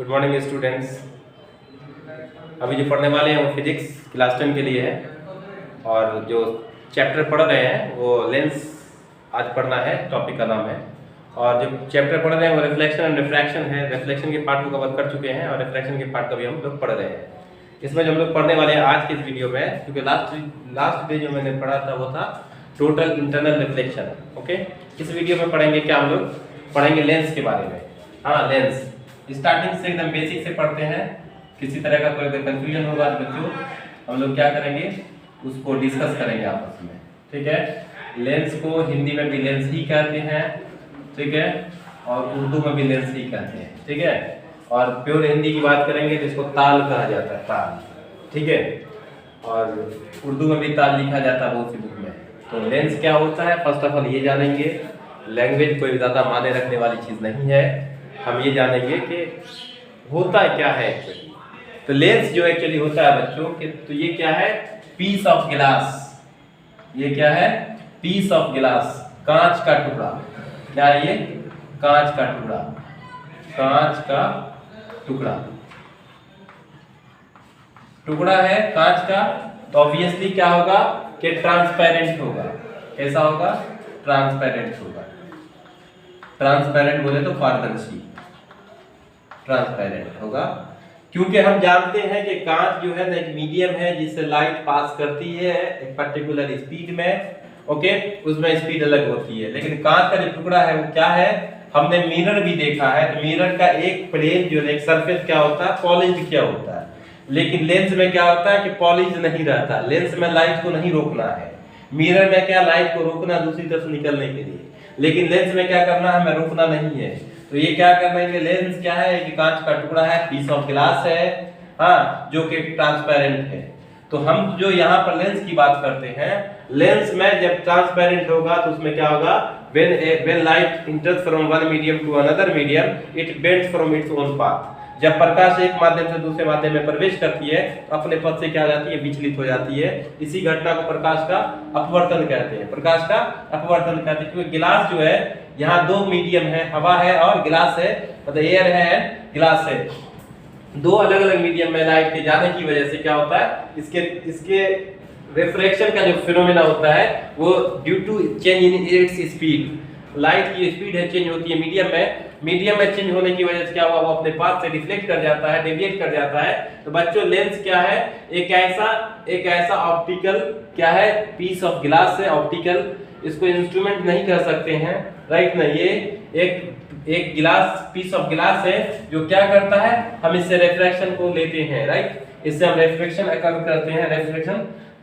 Good morning students. अभी जो पढ़ने वाले हैं वो फिजिक्स क्लास 10 के लिए है और जो चैप्टर पढ़ रहे हैं वो लेंस आज पढ़ना है, टॉपिक का नाम है। और जो चैप्टर पढ़ रहे हैं वो रिफ्लेक्शन एंड रिफ्रैक्शन है। रिफ्लेक्शन के पार्ट को कवर कर चुके हैं और रिफ्रैक्शन के पार्ट का भी हम लोग पढ़ रहे हैं। इसमें जो हम लोग पढ़ने वाले हैं आज के इस वीडियो में, क्योंकि लास्ट डे जो मैंने पढ़ा था वो था टोटल इंटरनल रिफ्लेक्शन। ओके, इस वीडियो में पढ़ेंगे क्या, हम लोग पढ़ेंगे लेंस के बारे में। हाँ, लेंस स्टार्टिंग से एकदम बेसिक से पढ़ते हैं। किसी तरह का कोई कंफ्यूजन होगा तो बच्चों हम लोग क्या करेंगे, उसको डिस्कस करेंगे आपस में। ठीक है, लेंस को हिंदी में भी लेंस ही कहते हैं, ठीक है, और उर्दू में भी लेंस ही कहते हैं। ठीक है, और प्योर हिंदी की बात करेंगे तो इसको ताल कहा जाता है, ताल। ठीक है, और उर्दू में भी ताल लिखा जाता है बहुत सी बुक में। तो लेंस क्या होता है, फर्स्ट ऑफ ऑल ये जानेंगे। लैंग्वेज कोई ज़्यादा माने रखने वाली चीज़ नहीं है, हम ये जानेंगे कि होता क्या है एक्चुअली। तो लेंस जो एक्चुअली होता है बच्चों के, तो ये क्या है, पीस ऑफ गिलास। ये क्या है, पीस ऑफ गिलास, कांच का टुकड़ा। क्या है ये, कांच का टुकड़ा, कांच का टुकड़ा, टुकड़ा है कांच का। तो ऑब्वियसली क्या होगा कि ट्रांसपेरेंट होगा। कैसा होगा, ट्रांसपेरेंट होगा। ट्रांसपेरेंट बोले तो पारदर्शी, ट्रांसपेरेंट होगा। क्योंकि हम जानते हैं कि कांच जो है ना एक मीडियम है जिससे लाइट पास करती है एक पर्टिकुलर स्पीड में। ओके, उसमें स्पीड अलग होती है, लेकिन कांच का जो टुकड़ा है वो क्या है, हमने मिरर भी देखा है। तो मिरर का एक प्लेन जो है, एक सरफेस क्या होता है, पॉलिश्ड क्या होता है। लेकिन लेंस में क्या होता है कि पॉलिश्ड नहीं रहता। लेंस में लाइट को नहीं रोकना है। मिरर में क्या, लाइट को रोकना दूसरी तरफ निकलने के लिए, लेकिन लेंस में क्या करना है, हमें रोकना नहीं है। तो ये क्या करना है, लेंस क्या है कि कांच का टुकड़ा है, पीस ऑफ ग्लास है, हाँ, जो कि ट्रांसपेरेंट है। तो हम जो यहाँ पर लेंस की बात करते हैं, लेंस में जब ट्रांसपेरेंट होगा तो उसमें क्या होगा, when light enters from one medium to another medium, it bends from its own path। जब प्रकाश एक माध्यम से दूसरे माध्यम में प्रवेश करती है तो अपने पथ से क्या हो जाती है, विचलित हो जाती है। इसी घटना को प्रकाश का अपवर्तन कहते हैं, प्रकाश का अपवर्तन कहते हैं। क्योंकि गिलास जो है, यहाँ दो मीडियम है, हवा है और गिलास है, मतलब एयर है, गिलास है। दो अलग अलग मीडियम में लाइट के जाने की वजह से क्या होता है, इसके रिफ्रैक्शन का जो फिनोमेना होता है वो due to change in its speed. Light की स्पीड है चेंज होती है मीडियम में चेंज होने की वजह से क्या हुआ, वो अपने पाथ से रिफ्लेक्ट कर जाता है, डेविएट कर जाता है। तो बच्चों लेंस क्या है, एक ऐसा ऑप्टिकल क्या है, पीस ऑफ ग्लास है, ऑप्टिकल। इसको इंस्ट्रूमेंट नहीं कर सकते हैं, राइट ना। ये एक गिलास, पीस ऑफ ग्लास है जो क्या करता है, हम इससे रिफ्रैक्शन को लेते हैं, राइट। इससे हम रिफ्रैक्शन करते हैं, रिफ्रैक्शन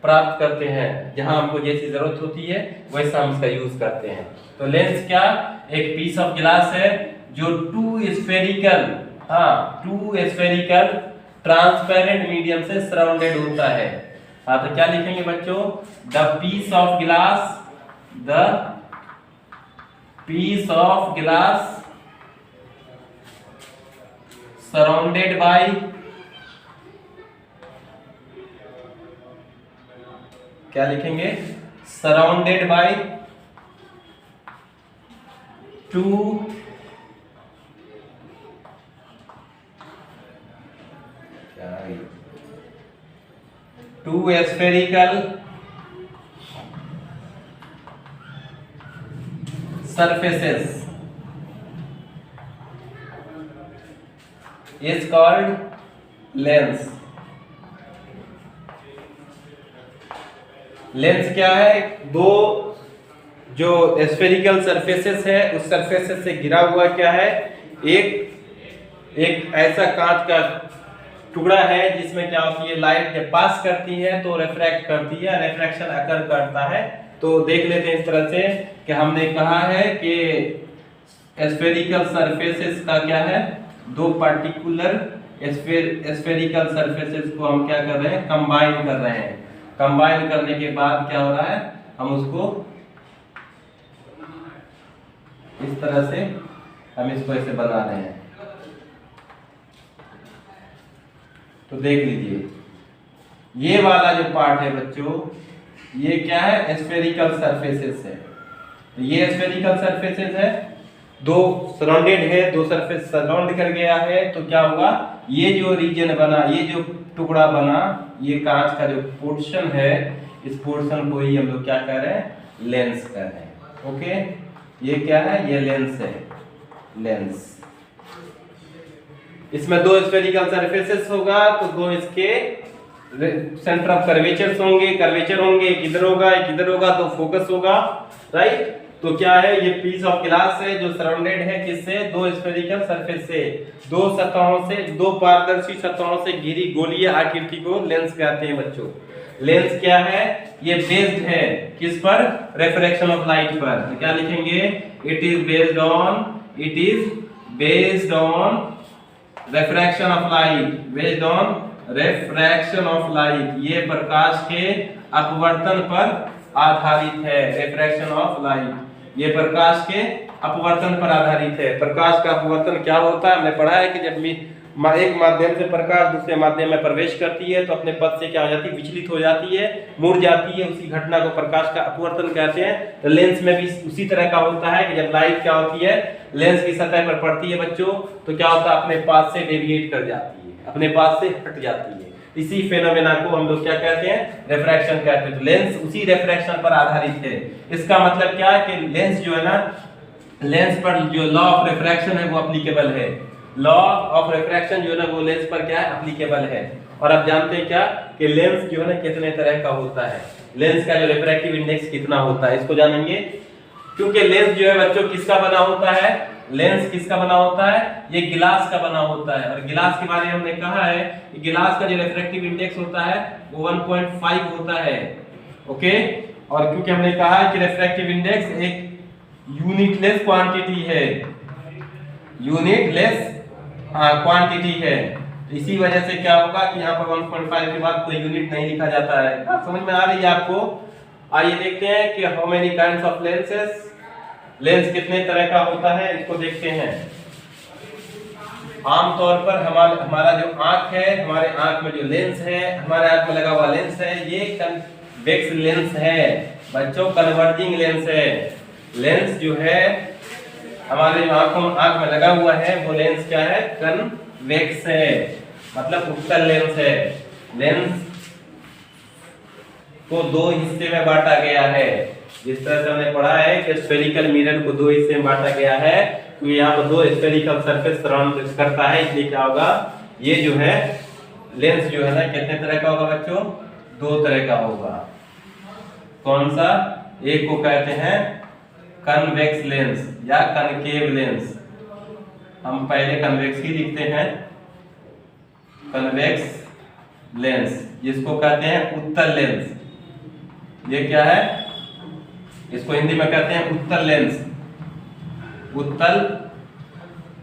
प्राप्त करते हैं। जहां हमको जैसी जरूरत होती है वैसा हम इसका यूज करते हैं। तो लेंस क्या, एक पीस ऑफ ग्लास है जो टू स्फेरिकल ट्रांसपेरेंट मीडियम से सराउंडेड होता है। हाँ, तो क्या लिखेंगे बच्चों, the piece of glass surrounded by क्या लिखेंगे, surrounded by two spherical surfaces is called lens। Lens क्या है, दो जो स्फेरिकल सरफेसेस है उस सरफेसेस से घिरा हुआ क्या है, एक ऐसा कांच का टुकड़ा है जिसमें क्या होती है, लाइट जब पास करती है तो रिफ्रैक्ट करती है, रिफ्रैक्शन अकर करता है। तो देख लेते हैं इस तरह से कि हमने कहा है कि स्फेरिकल सरफेसेस का क्या है, दो पार्टिकुलर स्फेरिकल सरफेसेस को हम क्या कर रहे हैं, कंबाइन कर रहे हैं। कंबाइन करने के बाद क्या हो रहा है, हम उसको इस तरह से हम इसको ऐसे बना रहे हैं। तो देख लीजिए, ये वाला जो पार्ट है बच्चों, ये क्या है, स्फेरिकल सरफेसेस है। तो ये स्फेरिकल सरफेसेस है दो सराउंडेड है, दो सरफेस सराउंड कर गया है, तो क्या होगा, ये जो रीजन बना, ये जो टुकड़ा बना, ये कांच का जो पोर्शन है, इस पोर्शन को ही हम लोग क्या कह रहे हैं, लेंस कह रहे हैं। ओके, ये क्या है, ये लेंस है, लेंस। इसमें दो स्फेरिकल सरफेसेस होगा, तो दो इसके सेंटर ऑफ कर्वेचर्स होंगे, कर्वेचर होंगे, एक इधर होगा, एक इधर होगा, तो फोकस होगा, राइट। तो क्या है, ये पीस ऑफ ग्लास है जो सराउंडेड है किससे, दो स्फेरिकल सरफेस से, दो सतहों से, दो पारदर्शी सतहों से घिरी गोलीय आकृति को लेंस कहते हैं बच्चों। लेंस क्या है, ये बेस्ड है किस पर, रिफ्रैक्शन ऑफ लाइट पर। तो क्या लिखेंगे, it is based on refraction of light, based on refraction of light, ये प्रकाश के अपवर्तन पर आधारित है। रिफ्रैक्शन ऑफ लाइट, ये प्रकाश के अपवर्तन पर आधारित है। प्रकाश का अपवर्तन क्या होता है, हमने पढ़ा है कि जब एक माध्यम से प्रकाश दूसरे माध्यम में प्रवेश करती है तो अपने पथ से क्या हो जाती है, विचलित हो जाती है, मुड़ जाती है, उसी घटना को प्रकाश का अपवर्तन कहते हैं। तो लेंस में भी उसी तरह का होता है कि जब लाइट क्या होती है, लेंस की सतह पर पड़ती है बच्चों, तो क्या होता है, अपने पाथ से डेविएट कर जाती है, अपने पाथ से हट जाती है। इसी फेनोमेना को हम लोग क्या कहते हैं, रिफ्रैक्शन कहते हैं। तो लेंस उसी रिफ्रैक्शन पर आधारित है। इसका मतलब क्या है कि लेंस जो है ना, लेंस पर जो लॉ ऑफ रिफ्रैक्शन है वो एप्लीकेबल है। लॉ ऑफ रिफ्रैक्शन जो है ना वो लेंस पर क्या है, एप्लीकेबल है। और आप जानते हैं क्या कि लेंस जो है ना कितने तरह का होता है, लेंस का जो रिफ्रैक्टिव इंडेक्स कितना होता है, इसको जानेंगे। क्योंकि लेंस जो है बच्चों किसका बना होता है, लेंस किसका बना होता है, ये गिलास का बना होता है। और गिलास के बारे में हमने कहा है कि गिलास का जो रिफ्रैक्टिव इंडेक्स होता है वो 1.5 होता है। ओके, और क्योंकि हमने कहा है कि रिफ्रैक्टिव इंडेक्स एक यूनिटलेस क्वांटिटी है, यूनिटलेस क्वांटिटी है, इसी वजह से क्या होगा कि यहाँ पर 1.5 के बाद कोई यूनिट नहीं लिखा जाता है। समझ में आ रही है आपको। आइए देखते हैं कि how many kinds of lenses, lens कितने तरह का होता है, इसको देखते हैं। आमतौर पर हमारा जो आंख है, हमारे आंख में जो लेंस है, हमारे आंख में लगा हुआ लेंस है, ये कन्वेक्स लेंस है बच्चों, कन्वर्जिंग लेंस है। लेंस जो है हमारे आंख में लगा हुआ है वो लेंस क्या है, कन्वेक्स है, मतलब उत्तल लेंस है। लेंस को दो हिस्से में बांटा गया है, जिस तरह से हमने पढ़ा है कि स्फेरिकल मिरर को दो हिस्से में बांटा गया है, तो यहाँ पर दो स्फेरिकल सरफेस सराउंड करता है, इसलिए क्या होगा, ये जो है लेंस जो है ना कितने तरह का होगा बच्चों, दो तरह का होगा। कौन सा, एक को कहते हैं कन्वेक्स लेंस या कनकेव लेंस। हम पहले कन्वेक्स ही लिखते हैं, कन्वेक्स लेंस, जिसको कहते हैं उत्तल लेंस। ये क्या है, इसको हिंदी में कहते हैं उत्तल लेंस, उत्तल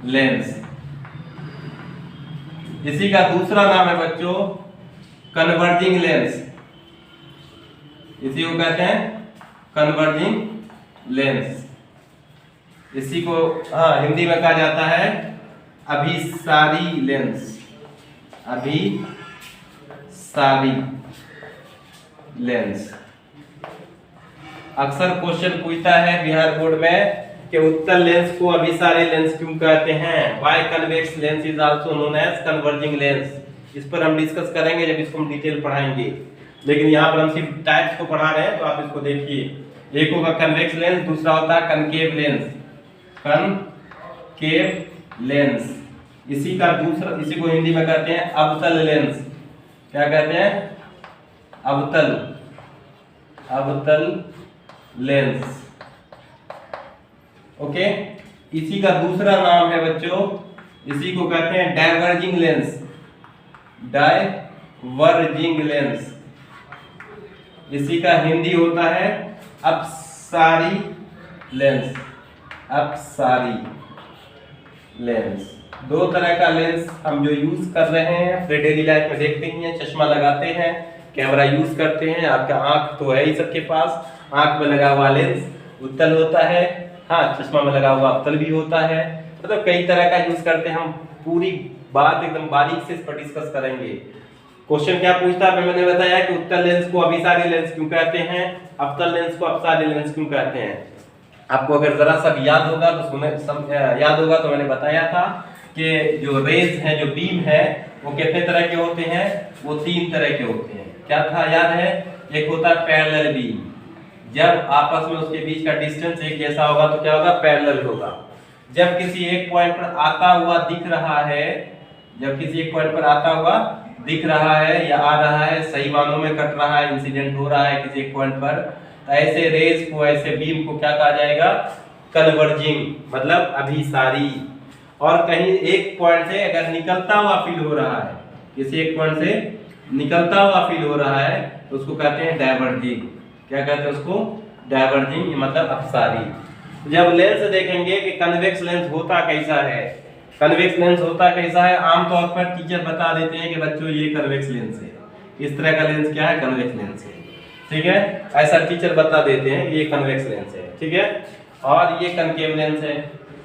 लेंस। इसी का दूसरा नाम है बच्चों कन्वर्जिंग लेंस, इसी को कहते हैं कन्वर्जिंग लेंस। इसी को हिंदी में कहा जाता है अभिसारी लेंस, अभिसारी लेंस। अक्सर क्वेश्चन पूछता है बिहार बोर्ड में कि उत्तल लेंस को अभिसारी लेंस क्यों कहते हैं, why convex lens is also known as converging lens. इस पर हम डिस्कस करेंगे जब इसको हम डिटेल पढ़ाएंगे, लेकिन यहाँ पर हम सिर्फ टाइप्स को पढ़ा रहे हैं, तो आप इसको देखिए। एक होगा कन्वेक्स लेंस, दूसरा होता है कनकेव लेंस, कनकेव लेंस। इसी का दूसरा, इसी को हिंदी में कहते हैं अवतल लेंस। क्या कहते हैं, अवतल, अवतल लेंस। ओके, इसी का दूसरा नाम है बच्चों, इसी को कहते हैं डाइवर्जिंग लेंस, डाइवर्जिंग लेंस। इसी का हिंदी होता है अपसारी लेंस, अपसारी लेंस। दो तरह का लेंस हम जो यूज कर रहे हैं अपने डेली लाइफ में देखते ही हैं, चश्मा लगाते हैं, कैमरा यूज करते हैं, आपका आंख तो है ही सबके पास, आंख में लगा हुआ लेंस उत्तल होता है, हाँ चश्मा में लगा हुआ अवतल भी होता है, मतलब कई तरह का यूज करते हैं। हम पूरी बात एकदम बारीक से इस पर डिस्कस करेंगे। क्वेश्चन क्या पूछता है, मैंने बताया कि उत्तल लेंस को अभिसारी लेंस क्यों कहते हैं, अवतल लेंस को अपसारी लेंस क्यों कहते हैं। आपको अगर जरा सा याद होगा तो याद होगा तो मैंने बताया था कि जो रेज है, जो बीम है, वो कितने तरह के होते हैं? वो 3 तरह के होते हैं। क्या था याद है? एक होता है पैरेलल बीम, जब आपस में उसके बीच का डिस्टेंस एक जैसा होगा तो क्या होगा? पैरेलल होगा। जब किसी एक पॉइंट पर आता हुआ दिख रहा है, जब किसी एक पॉइंट पर आता हुआ दिख रहा है या आ रहा है, सही मानों में कट रहा है, इंसिडेंट हो रहा है किसी एक पॉइंट पर, ऐसे रेज को, ऐसे बीम को क्या कहा जाएगा? कन्वर्जिंग, मतलब अभिसारी। और कहीं एक पॉइंट से अगर निकलता हुआ फील हो रहा है, किसी एक पॉइंट से निकलता हुआ फील हो रहा है, तो उसको कहते हैं डाइवर्जिंग। क्या कहते हैं उसको? डाइवर्जिंग, मतलब अपसारी। जब लेंस देखेंगे कि कन्वेक्स लेंस होता कैसा है, कन्वेक्स लेंस होता कैसा है, आमतौर पर टीचर बता देते हैं कि बच्चों ये कन्वेक्स लेंस है, इस तरह का लेंस क्या है? कन्वेक्स लेंस है। ठीक है, ऐसा टीचर बता देते हैं ये कन्वेक्स लेंस है। ठीक है, और ये कनकेव लेंस है,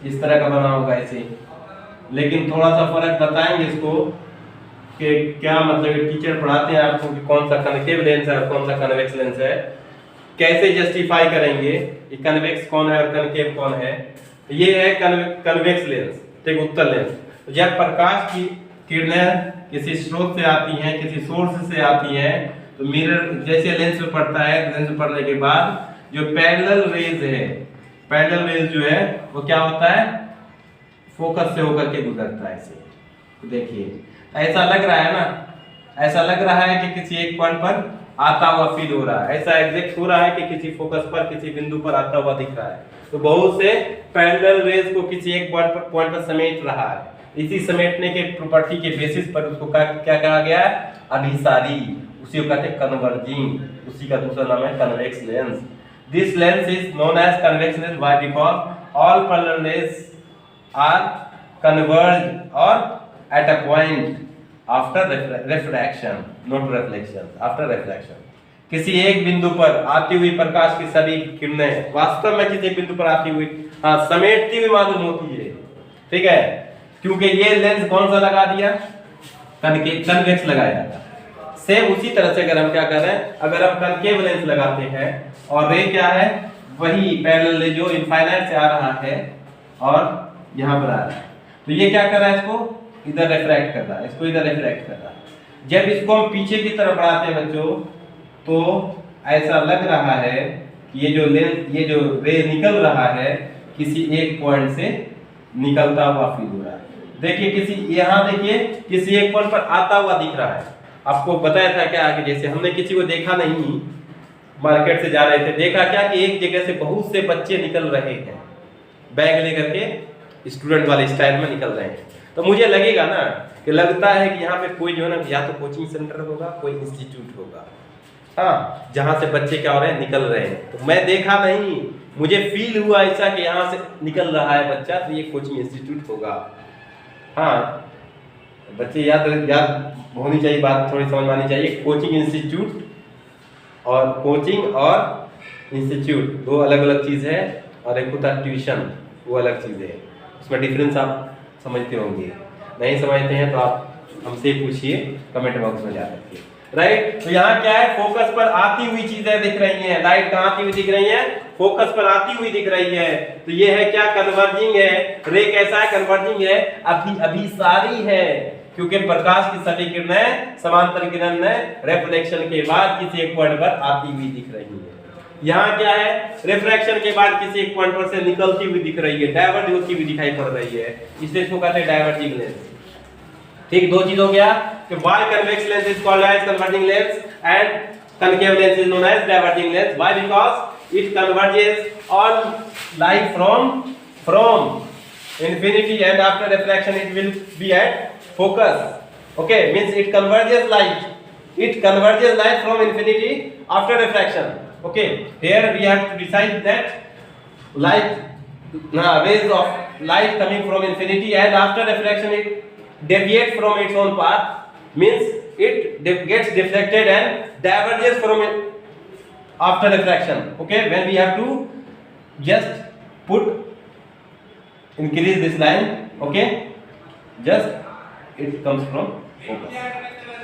इस तरह का बना होगा ऐसे। लेकिन थोड़ा सा फर्क बताएंगे इसको कि क्या मतलब टीचर पढ़ाते हैं आपको कि कौन सा कनकेव लेंस है और कौन सा कन्वेक्स लेंस है, कैसे जस्टिफाई करेंगे कि कन्वेक्स कौन है और कनकेव कौन है। ये है कन्वेक्स लेंस, ठीक, उत्तल लेंस। जब प्रकाश की किरणें किसी स्रोत से आती हैं, किसी सोर्स से आती हैं, तो मिरर जैसे लेंस में पड़ता है, लेंस में पड़ने के बाद जो पैरेलल रेज है, पैरेलल रेज जो है वो क्या होता है? फोकस से होकर के गुजरता है ऐसे। देखिए ऐसा लग रहा है ना, ऐसा लग रहा है कि किसी एक पॉइंट पर आता हुआ फील हो रहा है, ऐसा एग्जैक्ट हो रहा है कि किसी फोकस पर, किसी बिंदु पर आता हुआ दिख रहा है। तो बहुत से पैरेलल रेज को किसी एक पॉइंट पर समेट रहा है। इसी समेटने के प्रॉपर्टी के बेसिस पर उसको क्या कहा गया है? अभिसारी। उसी को कहते हैं कन्वर्जिंग। उसी का दूसरा नाम है convex lens. This lens is known as convex lens why? Because all parallel rays are converge और at a point after refraction, not reflection, after reflection। किसी एक बिंदु पर आती हुई प्रकाश की सभी किरणें वास्तव में किसी बिंदु पर आती हुई समेटती हुई मालूम होती है। ठीक है, क्योंकि ये लेंस कौन सा लगा दिया? कन्वेक्स लगाया था। सेम उसी तरह से अगर हम क्या कर रहे हैं, अगर हम कनकेव लेंस लगाते हैं और रे क्या है? वही पैरेलल रे जो इनफाइनाइट से आ रहा है और यहाँ पर आ रहा है, तो ये क्या कर रहा है? इसको इधर रिफ्रैक्ट कर रहा है, इसको इधर रिफ्रैक्ट कर रहा है। जब इसको हम पीछे की तरफ बढ़ाते हैं बच्चों, तो ऐसा लग रहा है कि ये जो लेंस, ये जो रे निकल रहा है, किसी एक पॉइंट से निकलता हुआ फील हो रहा है। देखिए किसी, यहाँ देखिए किसी एक पॉइंट पर आता हुआ दिख रहा है। आपको बताया था क्या कि जैसे हमने किसी को देखा नहीं, मार्केट से जा रहे थे, देखा क्या कि एक जगह से बहुत से बच्चे निकल रहे हैं, बैग लेकर के स्टूडेंट वाले स्टाइल में निकल रहे हैं। तो मुझे लगेगा ना कि लगता है कि यहाँ पे कोई जो है ना, या तो कोचिंग सेंटर होगा, कोई इंस्टीट्यूट होगा, हाँ, जहाँ से बच्चे क्या हो रहे हैं? निकल रहे हैं। तो मैं देखा नहीं, मुझे फील हुआ ऐसा कि यहाँ से निकल रहा है बच्चा, तो ये कोचिंग इंस्टीट्यूट होगा। हाँ बच्चे याद होनी चाहिए, बात थोड़ी समझ में आनी चाहिए। कोचिंग इंस्टीट्यूट और कोचिंग और इंस्टीट्यूट दो अलग अलग चीज़ है, और एक होता है ट्यूशन, वो अलग चीज़ है। उसमें डिफरेंस आप समझते होंगे, नहीं समझते हैं तो आप हमसे पूछिए कमेंट बॉक्स में जाकर के। राइट, तो यहाँ क्या है? फोकस पर आती हुई चीजें दिख रही हैं। लाइट कहाँ आती हुई दिख रही है? फोकस पर आती हुई दिख रही है। तो ये है क्या? कन्वर्जिंग है। रे कैसा है? कन्वर्जिंग है, अभिसारी है, क्योंकि प्रकाश की सभी किरणें समांतर किरण में रिफ्लेक्शन के बाद किसी एक पॉइंट पर आती हुई दिख रही है। यहाँ क्या है? रिफ्रैक्शन के बाद किसी एक पॉइंट पर से निकलती हुई दिख रही है, डाइवर्ज होती हुई दिखाई पड़ रही है, इसलिए इसको कहते हैं डाइवर्जिंग लेंस। ठीक, दो चीज हो गया कि why convex lens is called as converging lens and concave lens is known as diverging lens. Why? Because it converges all light from infinity, and after refraction it will be at focus. Okay, means it converges light. It converges light from infinity after refraction. Okay, here we have to decide that light, rays of light coming from infinity, and after refraction it deviates from its own path, means it gets deflected and diverges from it after refraction. Okay, when we have to just increase this line, okay, just it comes from focus.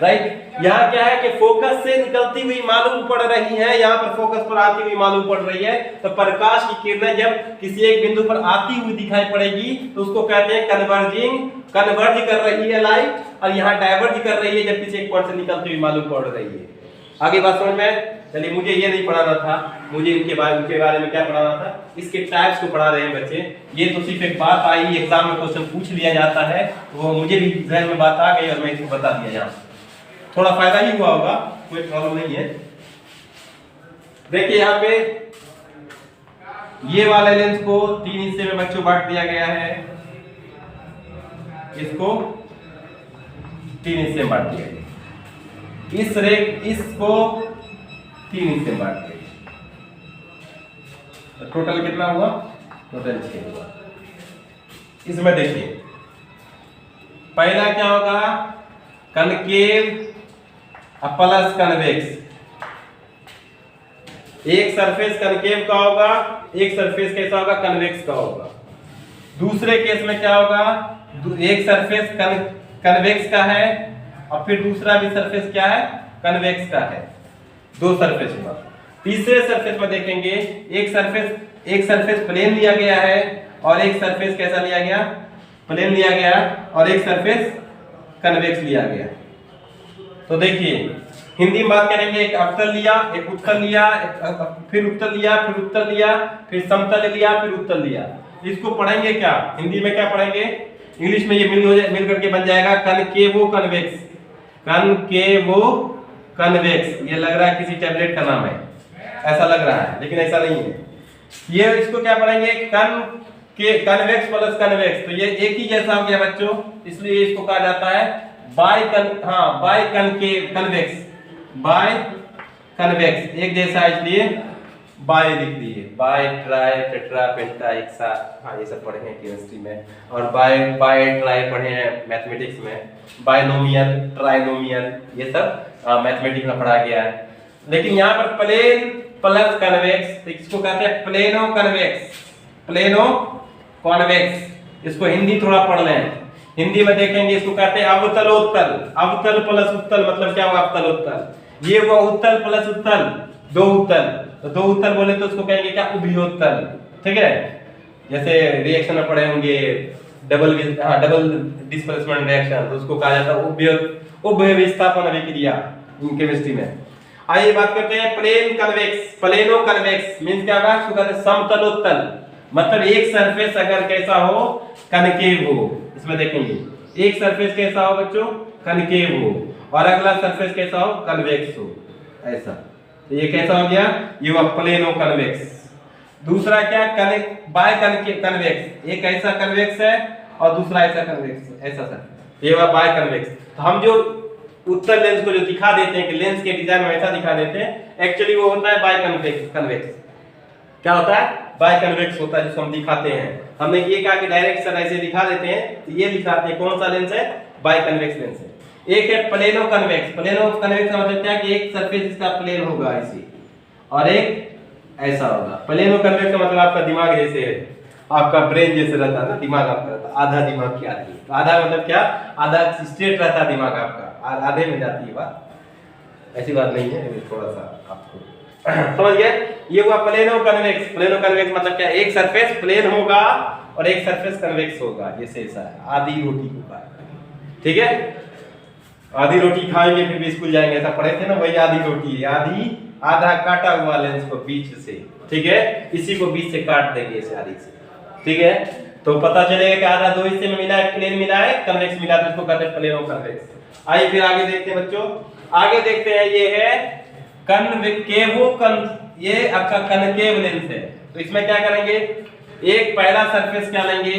Right. यहाँ क्या है कि focus से निकलती हुई मालूम पड़ रही है, यहाँ पर फोकस पर आती हुई मालूम पड़ रही है। तो प्रकाश की किरणें जब किसी एक बिंदु पर आती हुई दिखाई पड़ेगी तो उसको कहते हैं कन्वर्ज कर रही है लाइट, और यहाँ डाइवर्ज कर रही है जब किसी एक पॉइंट से निकलती हुई मालूम पड़ रही है। आगे बात समझ में? चलिए, मुझे ये नहीं पढ़ाना था, मुझे इनके बारे में क्या पढ़ाना था, इसके टाइप्स को पढ़ा रहे हैं बच्चे। ये तो सिर्फ एक बात आई, एग्जाम में क्वेश्चन पूछ लिया जाता है, वो मुझे भी जहन में बात आ गई और मैं इसको बता दिया। यहाँ थोड़ा फायदा ही हुआ होगा, कोई प्रॉब्लम नहीं है। देखिए यहाँ पे ये वाले लेंस को 3 हिस्से में बच्चों बांट दिया गया है, इसको 3 हिस्से में बांट दिया गया, इसको 3 हिस्से में बांट दिया। तो टोटल कितना हुआ? टोटल 6 हुआ। इसमें देखिए पहला क्या होगा, कनकेव प्लस कन्वेक्स। एक सरफेस कनकेव का होगा, एक सरफेस कैसा होगा, कन्वेक्स का होगा। दूसरे केस में क्या होगा, एक सरफेस कन्वेक्स का है और फिर दूसरा भी सरफेस क्या है, कन्वेक्स का है। 2 सरफेस हुआ। तीसरे सरफेस में देखेंगे एक सरफेस प्लेन लिया गया है और एक सरफेस कैसा लिया गया, प्लेन लिया गया, और एक सरफेस कन्वेक्स लिया गया। तो देखिए हिंदी में बात करेंगे, एक अवतल लिया, एक उत्तल लिया, फिर उत्तल लिया, फिर उत्तल लिया, फिर समतल लिया, फिर उत्तल लिया। इसको पढ़ेंगे क्या, हिंदी में क्या पढ़ेंगे, इंग्लिश में ये मिल करके बन जाएगा कनकेवो कन्वेक्स। कनकेवो कन्वेक्स, ये लग रहा है किसी टैबलेट का नाम है, ऐसा लग रहा है, लेकिन ऐसा नहीं है। ये इसको क्या पढ़ेंगे, कन्वेक्स प्लस कन्वेक्स। तो ये एक ही जैसा हो गया बच्चों, इसलिए इसको कहा जाता है बाय कन्वेक्स, एक जैसा, इसलिए बाय लिख दिए। बाय, ट्राई, टेट्रा, पेंटा, हेक्सा, हाँ ये सब पढ़े हैं केमिस्ट्री में, और बाय ट्राई पढ़े हैं मैथमेटिक्स में, बायनोमियल, ट्राइनोमियल, ये सब मैथमेटिक्स में पढ़ा गया है। लेकिन यहाँ पर प्लेन प्लस कन्वेक्स, इसको कहते हैं प्लेनो कॉन्वेक्स। इसको हिंदी थोड़ा पढ़ लें, हिंदी में देखेंगे इसको कहते हैं अवतलोत्तल। अवतल प्लस उत्तल मतलब क्या हुआ, अवतलोत्तल। ये हुआ उत्तल प्लस उत्तल, 2 उत्तल। तो 2 उत्तल बोले तो उसको कहेंगे क्या, उभयोत्तल। ठीक है, जैसे रिएक्शन में पढ़े होंगे डबल डिस्प्लेसमेंट रिएक्शन, तो उसको कहा जाता है उभय विस्थापन अभिक्रिया केमिस्ट्री में। आइए बात करते हैं plane convex. Plano convex means क्या होगा, उसको कहते हैं समतलोत्तल। मतलब एक सरफेस अगर कैसा हो, कनकेव हो, इसमें देखेंगे एक सरफेस कैसा हो बच्चों, कनकेव हो, और अगला सरफेस कैसा हो, कन्वेक्स हो, ऐसा। तो ये कैसा हो गया, ये हुआ प्लेनो कन्वेक्स। दूसरा क्या, बाय कन्वेक्स, एक ऐसा कन्वेक्स है और दूसरा ऐसा कन्वेक्स, ऐसा सर, ये हुआ बाय कन्वेक्स। तो हम जो उत्तल लेंस को जो दिखा देते हैं कि लेंस के डिजाइन में ऐसा दिखा देते हैं, एक्चुअली वो होता है बाय कन्वेक्स। क्या होता है, बाय कन्वेक्स होता है, जिसको हम दिखाते हैं। हमने ये कहा कि डायरेक्ट सर ऐसे दिखा देते हैं, तो ये दिखाते हैं कौन सा लेंस है, बाय कन्वेक्स लेंस है। एक है प्लेनो कन्वेक्स। प्लेनो कन्वेक्स का मतलब क्या है कि एक सरफेस इसका प्लेन होगा ऐसे, और एक ऐसा होगा। प्लेनो कन्वेक्स का मतलब आपका दिमाग जैसे है, आपका ब्रेन जैसे रहता है ना, दिमाग आपका रहता है, आधा दिमाग की आधी। तो आधा मतलब क्या, आधा स्ट्रेट रहता है दिमाग आपका, आधे में जाती है बात, ऐसी बात नहीं है, थोड़ा सा आपको समझ गए। ये हुआ प्लेनो कन्वेक्स। प्लेनो कन्वेक्स मतलब क्या, एक सरफेस प्लेन होगा और एक सरफेस कन्वेक्स होगा, जैसे ऐसा है, आधी रोटी होगा। ठीक है, आधी रोटी खाएंगे फिर भी स्कूल जाएंगे, ऐसा पढ़े थे ना, वही आधी रोटी है, आधा काटा हुआ लेंस को बीच से, ठीक है, इसी को बीच से काट देंगे इसे आधी से। ठीक है, तो पता चलेगा कि आधा 2 हिस्से में मिला है, प्लेन मिला है, कन्वेक्स मिला है, इसको कहते हैं प्लेनो कन्वेक्स। आइए फिर आगे देखते हैं बच्चों, आगे देखते हैं, ये है ये आपका कनकेव लेंस है। तो इसमें क्या करेंगे, एक पहला सरफेस क्या लेंगे,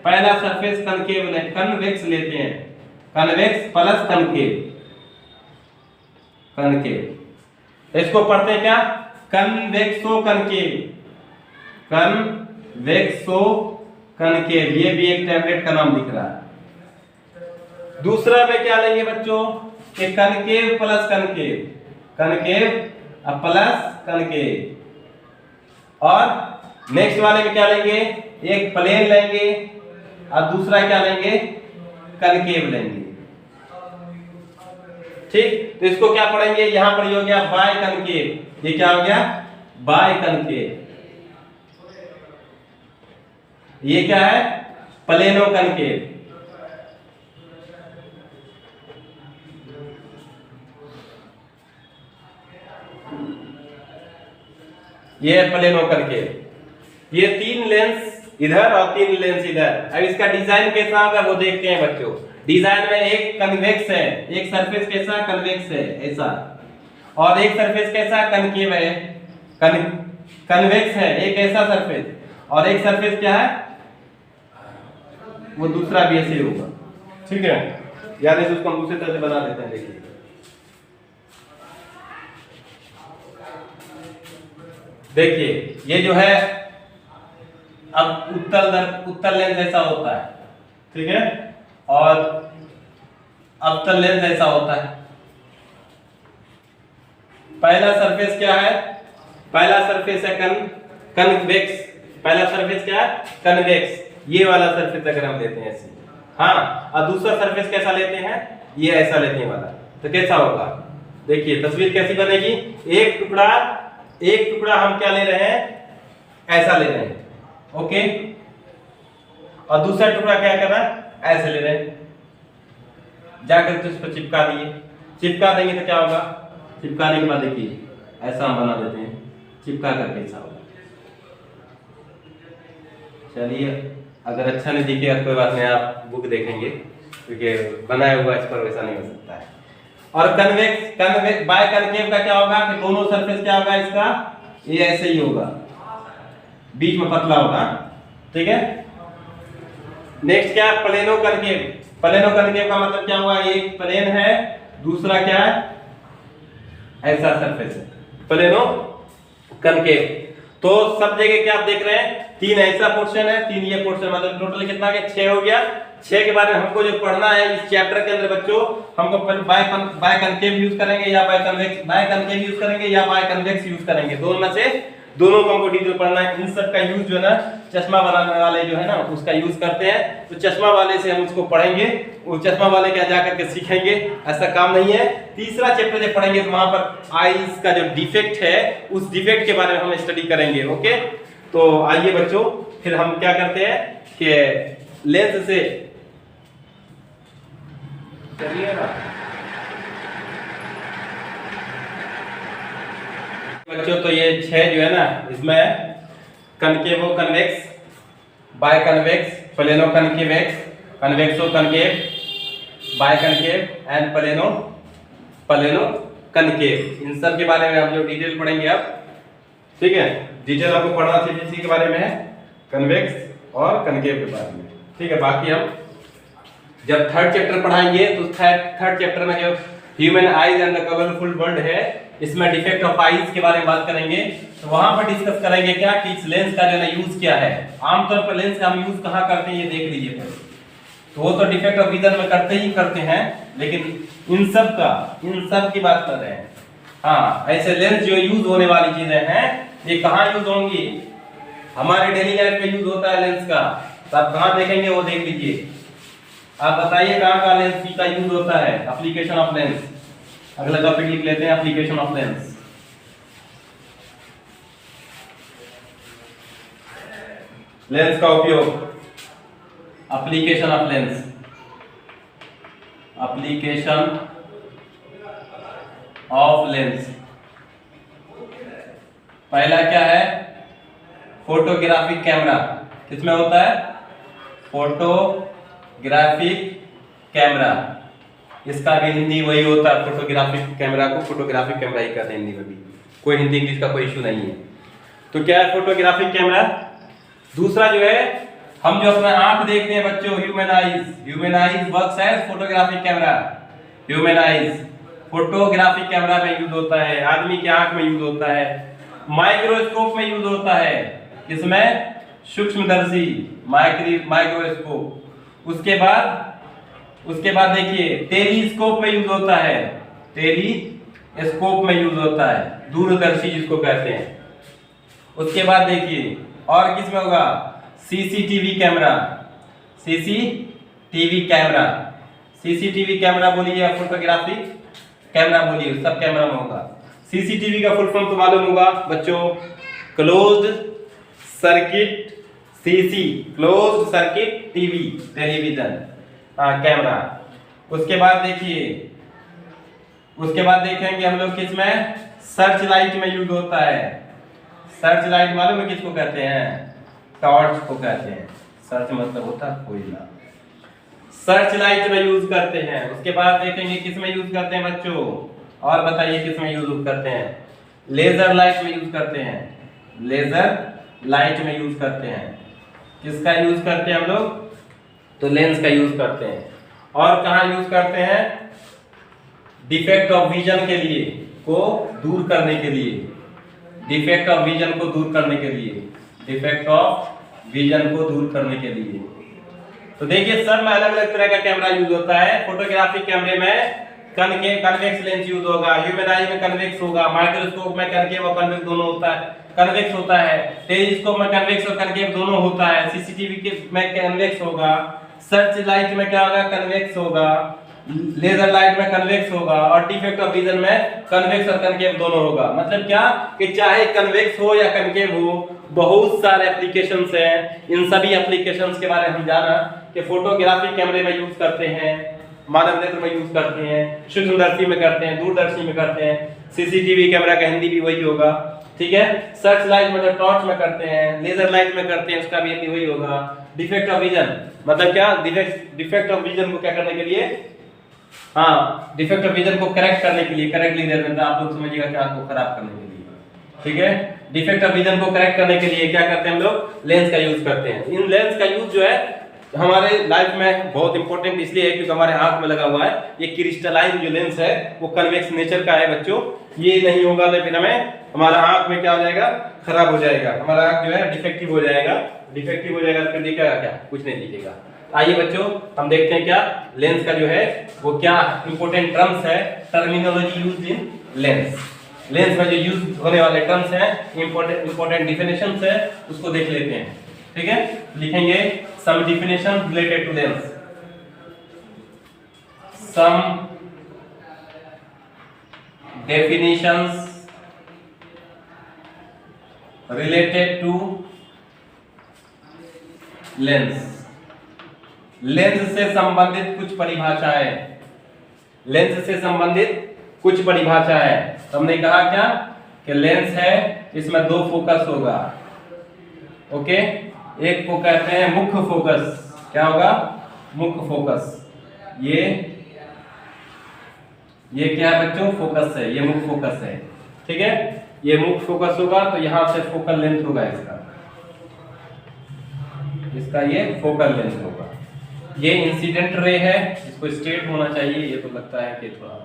पहला सरफेस कन्वेक्स लेते हैं, कन्वेक्स प्लस कनकेव। तो इसको पढ़ते हैं क्या, कन्वेक्सो कनकेव। ये भी एक टैबलेट का नाम दिख रहा है। दूसरा में क्या लेंगे बच्चों, कि कनकेव प्लस कनकेव, और नेक्स्ट वाले में क्या लेंगे, एक प्लेन लेंगे और दूसरा क्या लेंगे, कनकेव लेंगे। ठीक, तो इसको क्या पढ़ेंगे, यहां पर ये हो गया बाय कनकेव, ये क्या हो गया बाय कनकेव, ये क्या है प्लेनो कनकेव, ये प्लेनो कनकेव। ये 3 लेंस इधर और 3 लेंस इधर। अब इसका डिजाइन कैसा होगा वो देखते हैं बच्चों। डिजाइन में एक कन्वेक्स है, एक सरफेस कैसा कन्वेक्स है ऐसा, और एक सरफेस कैसा कनकेव है, कन्वेक्स है एक ऐसा सरफेस, और एक सरफेस क्या है वो दूसरा भी ऐसे होगा, ठीक है। यानी उसको हम दूसरी तरह से बना देते हैं। देखिए देखिए ये जो है अब उत्तल लेंस ऐसा होता है, ठीक है, और अवतल लेंस ऐसा होता है। पहला सरफेस क्या है, पहला सरफेस है कन्वेक्स, पहला सरफेस क्या है कन्वेक्स, ये वाला सरफेस अगर हम लेते हैं ऐसे, हाँ, और दूसरा सरफेस कैसा लेते हैं, ये ऐसा लेते हैं वाला, तो कैसा होगा देखिए तस्वीर कैसी बनेगी। एक टुकड़ा हम क्या ले रहे हैं ऐसा ले रहे हैं, ओके, और दूसरा टुकड़ा क्या कर रहा है ऐसे ले रहे हैं, जाकर तो इस पर चिपका दिए, चिपका देंगे तो क्या होगा, चिपकाने के बाद देखिए ऐसा हम बना देते हैं, चिपका करके ऐसा होगा। चलिए अगर अच्छा नहीं दिखेगा कोई बात नहीं, आप बुक देखेंगे क्योंकि बनाया हुआ इस पर वैसा नहीं हो सकता है। और कन्वेक्स बाय कनकेव का क्या होगा कि दोनों सरफेस क्या होगा इसका, ये ऐसे ही होगा, बीच में पतला होगा, ठीक है। नेक्स्ट क्या है प्लेनो कनकेव, प्लेनो कनकेव का मतलब क्या हुआ, एक प्लेन है दूसरा क्या है ऐसा सरफेस है, प्लेनो कनकेव। तो सब जगह क्या आप देख रहे हैं 3 ऐसा पोर्शन है 3 ये पोर्शन, मतलब टोटल कितना गया 6 हो गया। 6 के बारे में हमको जो पढ़ना है इस चैप्टर के अंदर बच्चों, हमको बाय कनकेव यूज करेंगे या बाय कनकेव यूज करेंगे या बाय कन्वेक्स यूज करेंगे, दोनों में से दोनों को हमको डिटेल पढ़ना है। इन सब का यूज जो है ना चश्मा बनाने वाले जो है ना उसका यूज करते हैं, तो चश्मा वाले से हम उसको पढ़ेंगे, वो चश्मा वाले क्या जा करके सीखेंगे, ऐसा काम नहीं है। तीसरा चैप्टर जब पढ़ेंगे तो वहां पर आईज का जो डिफेक्ट है उस डिफेक्ट के बारे में हम स्टडी करेंगे, ओके। तो आइए बच्चों फिर हम क्या करते हैं कि लेंस से चलिएगा बच्चों, तो ये 6 जो है ना इसमें concavo convex, biconvex, plano convex, convexo concave, biconcave and plano concave, इन सब के बारे में हम जो डिटेल पढ़ेंगे अब, ठीक है। डिटेल आपको पढ़ना चाहिए इसी के बारे में है, कन्वेक्स और कनकेव के बारे में, ठीक है। बाकी हम जब 3rd चैप्टर पढ़ाएंगे तो 3rd चैप्टर में जो human eyes and the colourful world है, इसमें डिफेक्ट ऑफ आईज के बारे में बात करेंगे, तो वहां पर डिस्कस करेंगे क्या कि इस लेंस का जो है यूज क्या है। आमतौर पर लेंस का हम यूज कहां करते हैं ये देख लीजिए पहले, तो वो तो डिफेक्ट ऑफ विजन में करते हैं, लेकिन इन सब की बात कर रहे हैं। हाँ, ऐसे लेंस जो यूज होने वाली चीजें हैं ये कहां यूज होंगी, हमारे डेली लाइफ में यूज होता है लेंस का, तो आप कहां देखेंगे वो देख लीजिए। आप बताइए कहां का लेंस का यूज होता है, एप्लीकेशन ऑफ लेंस। अगला टॉपिक लिख लेते हैं एप्लीकेशन ऑफ लेंस। लेंस का उपयोग, application of lens, application of lens. पहला क्या है फोटोग्राफिक कैमरा, किसमें होता है फोटोग्राफिक कैमरा, इसका भी हिंदी वही होता है, फोटोग्राफिक कैमरा को फोटोग्राफिक कैमरा ही कहते हैं हिंदी में भी, कोई हिंदी इंग्लिश का कोई इशू नहीं है। तो क्या है फोटोग्राफिक कैमरा। दूसरा जो है हम जो अपना आंख देखते हैं बच्चों, human eyes works as photographic camera, human eyes photographic camera में यूज होता है, आदमी की आंख में यूज होता है, माइक्रोस्कोप में यूज होता है, इसमें सूक्ष्मदर्शी माइक्रोस्कोप। उसके बाद देखिए टेलीस्कोप में यूज होता है, टेलीस्कोप में यूज होता है, दूरदर्शी जिसको कहते हैं। उसके बाद देखिए और किसमें होगा सीसीटीवी कैमरा, सीसीटीवी कैमरा बोलिए या फोटोग्राफिक कैमरा बोलिए, सब कैमरा में होगा। सीसीटीवी का फुल फॉर्म तो मालूम होगा बच्चों, closed circuit CC, closed circuit TV, television, camera. उसके बाद देखिए, उसके बाद देखेंगे हम लोग किसमें, सर्च लाइट में यूज होता है। सर्च लाइट मालूम है किसको कहते हैं, टॉर्च को कहते हैं। सर्च मतलब होता है कोयला, सर्च लाइट में यूज करते हैं। उसके बाद देखेंगे किसमें यूज करते हैं बच्चों, और बताइए किसमें यूज करते हैं, लेजर लाइट में यूज करते हैं, लेजर लाइट में यूज करते हैं। किसका यूज करते हैं हम लोग, तो लेंस का यूज करते हैं। और कहां यूज करते हैं, डिफेक्ट ऑफ विजन के लिए, को दूर करने के लिए, डिफेक्ट ऑफ विजन को दूर करने के लिए, डिफेक्ट ऑफ विजन को दूर करने के लिए। तो देखिए सब में अलग अलग तरह का कैमरा यूज होता है। फोटोग्राफिक कैमरे में कन्वेक्स लेंस यूज होगा, ह्यूमन आई में कन्वेक्स होगा, माइक्रोस्कोप में कनकेव और कन्वेक्स दोनों होता है, कन्वेक्स होता है, टेलीस्कोप में कन्वेक्स और कनकेव दोनों होता है, सीसीटीवी के में कन्वेक्स होगा, सर्च लाइट में क्या होगा, कन्वेक्स होगा, लेजर लाइट में कन्वेक्स होगा, और डिफेक्ट ऑफ विजन में कन्वेक्स और कनकेव दोनों होगा। मतलब क्या कि चाहे कन्वेक्स हो या कनकेव हो, बहुत सारे एप्लीकेशंस हैं। इन सभी एप्लीकेशंस के बारे में हम जाना कि फोटोग्राफी कैमरे में यूज करते हैं, मानव नेत्र में यूज करते हैं, सूक्ष्मदर्शी में करते हैं, दूरदर्शी में करते हैं, सीसीटीवी कैमरा का हिंदी भी वही होगा, ठीक है। सर्च लाइट मतलब टॉर्च में करते हैं, लेजर लाइट में करते हैं, उसका भी हिंदी वही होगा। डिफेक्ट ऑफ विजन मतलब क्या, डिफेक्ट ऑफ विजन को क्या करने के लिए, हाँ, डिफेक्ट ऑफ विजन को करेक्ट करने के लिए, करेक्टली मतलब आप लोग समझिएगा कि आंख को खराब करने के लिए, ठीक है। डिफेक्ट ऑफ विजन को करेक्ट करने के लिए क्या करते हैं हम लोग, लेंस का यूज करते हैं। इन लेंस का यूज जो है हमारे लाइफ में बहुत इंपॉर्टेंट इसलिए है क्योंकि हमारे आंख में लगा हुआ है। ये क्रिस्टलाइन जो लेंस है वो कन्वेक्स नेचर का है बच्चों। ये नहीं होगा तो फिर हमें हमारा आंख में क्या हो जाएगा, खराब हो जाएगा, हमारा आंख जो है डिफेक्टिव हो जाएगा। डिफेक्टिव हो जाएगा तो फिर दिखेगा क्या, कुछ नहीं दिखेगा। आइए बच्चों हम देखते हैं क्या लेंस का जो है वो क्या इंपॉर्टेंट टर्म्स है, terminology used in lens. Lens में जो यूज होने वाले टर्म्स हैं, इंपॉर्टेंट डिफिनेशंस है, उसको देख लेते हैं, ठीक है। लिखेंगे some definitions related to lens, some definitions related to lens। Lens से संबंधित कुछ परिभाषाएं, लेंस से संबंधित कुछ परिभाषाएं। हमने कहा क्या कि लेंस है, इसमें दो फोकस होगा, ओके। एक को कहते हैं मुख्य फोकस, क्या होगा, मुख्य फोकस। ये क्या है बच्चों, फोकस है, ये मुख्य फोकस है, ठीक है। ये मुख्य फोकस होगा तो यहां से फोकल लेंथ होगा इसका ये फोकल लेंथ होगा। ये इंसिडेंट रे है, इसको स्ट्रेट होना चाहिए, ये तो लगता है कि थोड़ा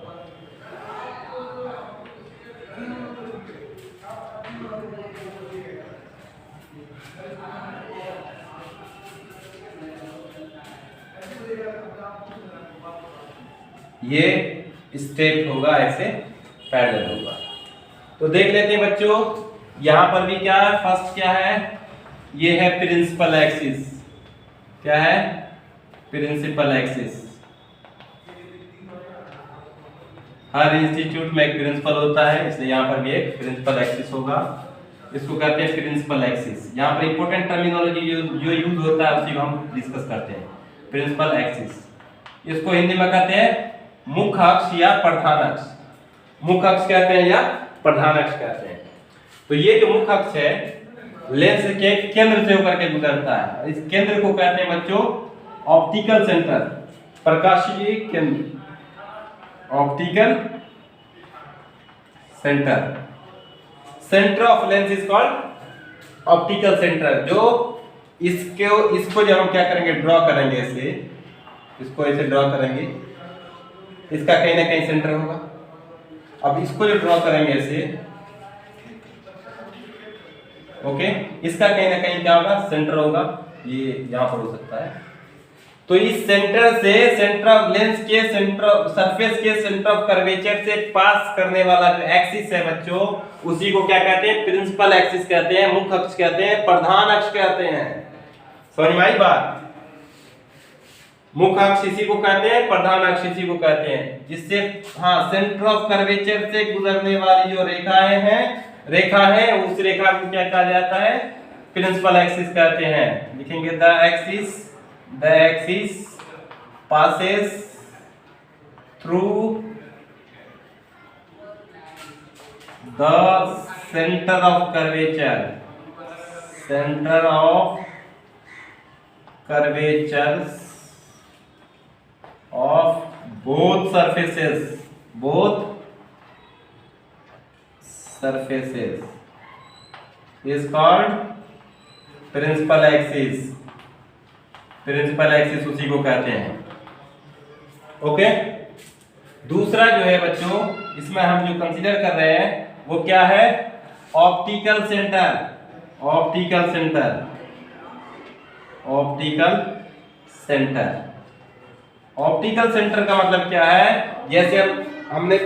ये स्ट्रेट होगा, ऐसे पैरेलल होगा। तो देख लेते हैं बच्चों, यहां पर भी क्या है, फर्स्ट क्या है, ये है प्रिंसिपल एक्सिस। क्या है, प्रिंसिपल एक्सिस। हर इंस्टीट्यूट में एक प्रिंसिपल होता है, इसलिए यहाँ पर भी एक प्रिंसिपल एक्सिस होगा। इसको कहते हैं प्रिंसिपल एक्सिस। यहाँ पर इंपॉर्टेंट टर्मिनोलॉजी जो यूज होता है उसी को हम डिस्कस करते हैं, प्रिंसिपल एक्सिस। इसको हिंदी में कहते हैं मुख्य अक्ष या प्रधान अक्ष। मुख्य अक्ष कहते हैं या प्रधान अक्ष कहते हैं। तो ये जो मुख्य अक्ष है लेंस के केंद्र से होकर के गुजरता है। इस केंद्र को कहते हैं बच्चों ऑप्टिकल सेंटर, प्रकाशीय केंद्र, optical centre. Centre of lens is called optical centre. जो इसको जब हम क्या करेंगे, ड्रॉ करेंगे, ऐसे इसको ऐसे ड्रॉ करेंगे, इसका कहीं ना कहीं सेंटर होगा। अब इसको जो ड्रॉ करेंगे ऐसे, ओके, इसका कहीं ना कहीं क्या होगा, सेंटर होगा। ये यहां पर हो सकता है। तो इस सेंटर से, सेंटर ऑफ लेंस के सेंटर, सरफेस के सेंटर ऑफ कर्वेचर से पास करने वाला जो एक्सिस है बच्चों, उसी को क्या कहते हैं, प्रिंसिपल एक्सिस कहते हैं, मुख्य अक्ष कहते हैं, प्रधान अक्ष कहते हैं। समझ में आई बात। मुख्य अक्ष इसी को कहते हैं, प्रधान अक्ष इसी को कहते हैं, जिससे हाँ सेंटर ऑफ कर्वेचर से गुजरने वाली जो रेखा है उस रेखा को क्या कहा जाता है, प्रिंसिपल एक्सिस कहते हैं। लिखेंगे the axis passes through the centre of curvature, centre of curvatures of both surfaces is called principal axis, principal axis उसी को कहते हैं। ओके, दूसरा जो है बच्चों इसमें हम जो कंसीडर कर रहे हैं वो क्या है, optical centre. Optical centre, optical centre, optical centre का मतलब क्या है, जैसे हमने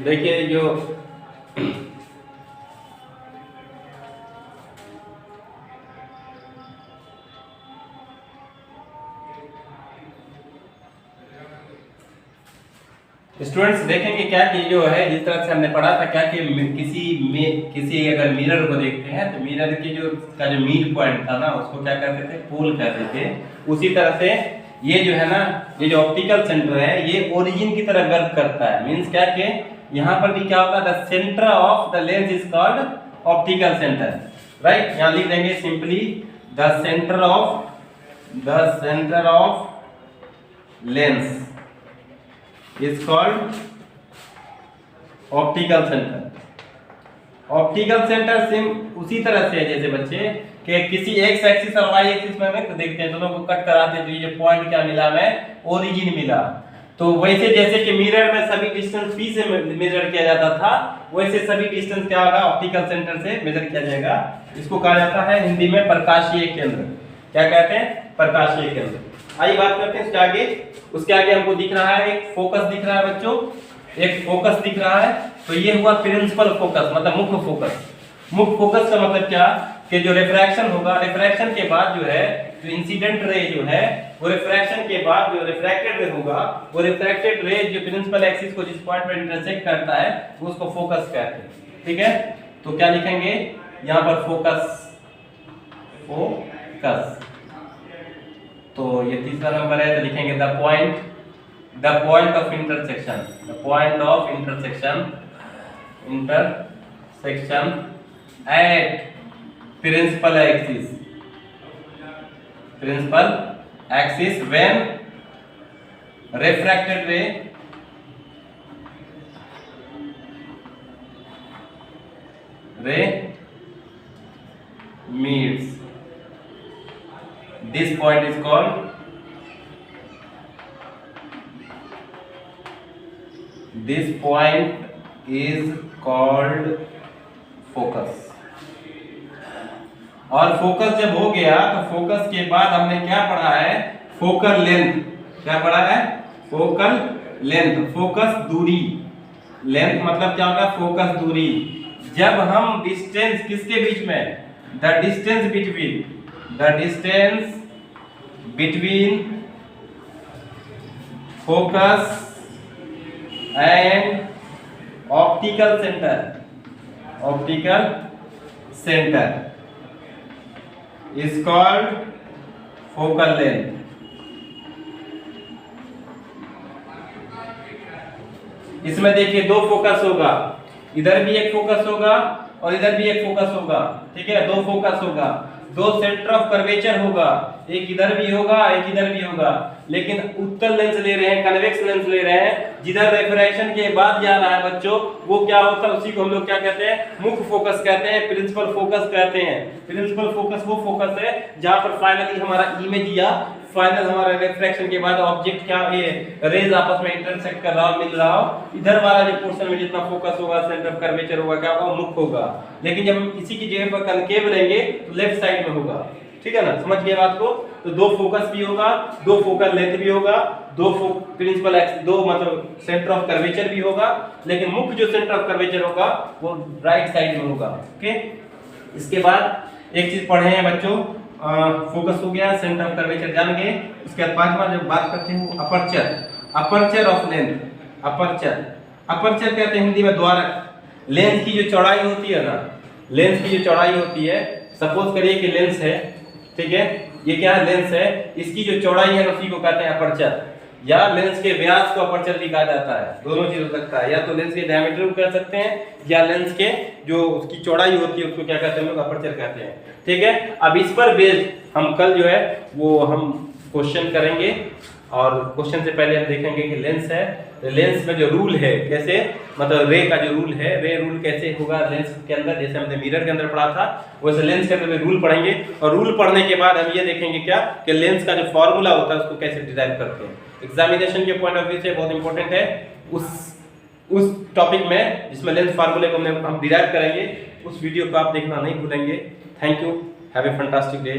देखिए जो स्टूडेंट्स देखेंगे क्या कि जो है जिस तरह से हमने पढ़ा था क्या कि किसी अगर मिरर को देखते हैं तो मिरर के जो मीन पॉइंट था ना उसको क्या कहते थे, पोल कहते थे। उसी तरह से ये जो है ना, ये जो ऑप्टिकल सेंटर है ये ओरिजिन की तरह वर्क करता है। मींस क्या कि यहाँ पर भी क्या होगा, the centre of the lens is called optical centre, right. यहाँ लिख देंगे simply the centre of lens is called optical centre. Optical centre same उसी तरह से है जैसे बच्चे कि किसी एक्स एक्सिस और वाई एक्सिस में हम देखते हैं, दोनों को कट कराते हैं तो ये पॉइंट क्या मिला हमें, ओरिजिन मिला। तो वैसे जैसे कि मिरर में सभी डिस्टेंस p से मेजर किया जाता था, वैसे सभी डिस्टेंस क्या होगा, ऑप्टिकल सेंटर से मेजर किया जाएगा। इसको कहा जाता है हिंदी में प्रकाशीय केंद्र। क्या कहते हैं, प्रकाशीय केंद्र। आइए बात करते हैं इसके आगे। उसके आगे हमको दिख रहा है एक फोकस दिख रहा है बच्चों, एक फोकस दिख रहा है। तो ये हुआ प्रिंसिपल फोकस, मतलब मुख्य फोकस। मुख्य फोकस का मतलब क्या कि जो रिफ्रैक्शन होगा, रिफ्रैक्शन के बाद जो है जो इंसिडेंट रे जो है वो रिफ्रैक्शन के बाद जो रिफ्रैक्टेड रे होगा, वो रिफ्रैक्टेड रे जो प्रिंसिपल एक्सिस को जिस पॉइंट पर इंटरसेक्ट करता है वो उसको फोकस कहते हैं। ठीक है, तो क्या लिखेंगे यहाँ पर, फोकस, फोकस। तो ये तीसरा नंबर है, तो लिखेंगे the point of intersection, the point of intersection at principal axis when refracted ray meets this point is called focus. और फोकस जब हो गया तो फोकस के बाद हमने क्या पढ़ा है, फोकल लेंथ। क्या पढ़ा है, फोकल लेंथ, फोकस दूरी। लेंथ मतलब क्या होगा, फोकस दूरी। जब हम डिस्टेंस किसके बीच में, the distance between focus and optical centre is called focal length। इसमें देखिए दो फोकस होगा, इधर भी एक फोकस होगा और इधर भी एक फोकस होगा। ठीक है, दो फोकस होगा। दो सेंटर ऑफ कर्वेचर होगा, एक इधर भी होगा एक इधर भी होगा, लेकिन उत्तल लेंस ले रहे हैं, कन्वेक्स लेंस ले रहे हैं, जिधर रिफ्रैक्शन के बाद जा रहा है बच्चों वो क्या होता है, उसी को हम लोग क्या कहते हैं, मुख्य फोकस कहते हैं, प्रिंसिपल फोकस कहते हैं। प्रिंसिपल फोकस वो फोकस है जहां पर फाइनली हमारा इमेज या फाइनल हमारा रिफ्रैक्शन के बाद ऑब्जेक्ट क्या ये रेज आपस में इंटरसेक्ट कर रहा हो, मिल रहा हो, इधर वाला जो पोर्शन में जितना फोकस होगा, सेंटर ऑफ कर्वेचर होगा, क्या होगा, मुख्य होगा। लेकिन जब हम इसी की जगह पर कनकेव लेंगे तो लेफ्ट साइड में होगा। ठीक है ना, समझ गए बात को। तो दो फोकस भी होगा, दो फोकल लेंथ भी होगा, दो प्रिंसिपल एक्स, दो मतलब सेंटर ऑफ कर्वेचर भी होगा, लेकिन मुख्य जो सेंटर ऑफ कर्वेचर होगा वो राइट साइड में होगा। ओके, इसके बाद एक चीज पढ़े हैं बच्चों, फोकस हो गया, सेंटर ऑफ कर्वेचर जान गए। उसके बाद पांचवा जब बात करते हैं वो aperture, aperture of length. Aperture, aperture कहते हैं हिंदी में द्वारक। लेंस की जो चौड़ाई होती है ना, लेंस की जो चौड़ाई होती है, सपोज करिए कि लेंस है, ठीक है, ये क्या है, लेंस है, इसकी जो चौड़ाई है उसी को कहते हैं अपर्चर, या लेंस के व्यास को अपर्चर भी कहा जाता है। दोनों चीज हो सकता है, या तो लेंस के डायमीटर को कह सकते हैं, या लेंस के जो उसकी चौड़ाई होती है उसको क्या कहते हैं, हम लोग अपर्चर कहते हैं। ठीक है, अब इस पर बेस्ड हम कल जो है वो हम क्वेश्चन करेंगे, और क्वेश्चन से पहले हम देखेंगे कि लेंस है, तो लेंस में जो रूल है कैसे, मतलब रे का जो रूल है, रे रूल कैसे होगा लेंस के अंदर, जैसे हमने मिरर के अंदर पढ़ा था वैसे लेंस के अंदर रूल पढ़ेंगे। और रूल पढ़ने के बाद हम ये देखेंगे क्या कि लेंस का जो फॉर्मूला होता है उसको कैसे डिराइव करते हैं। एग्जामिनेशन के पॉइंट ऑफ व्यू से बहुत इंपॉर्टेंट है उस टॉपिक में जिसमें लेंस फार्मूले को हम डिराइव करेंगे, उस वीडियो को आप देखना नहीं भूलेंगे। Thank you, have a fantastic day.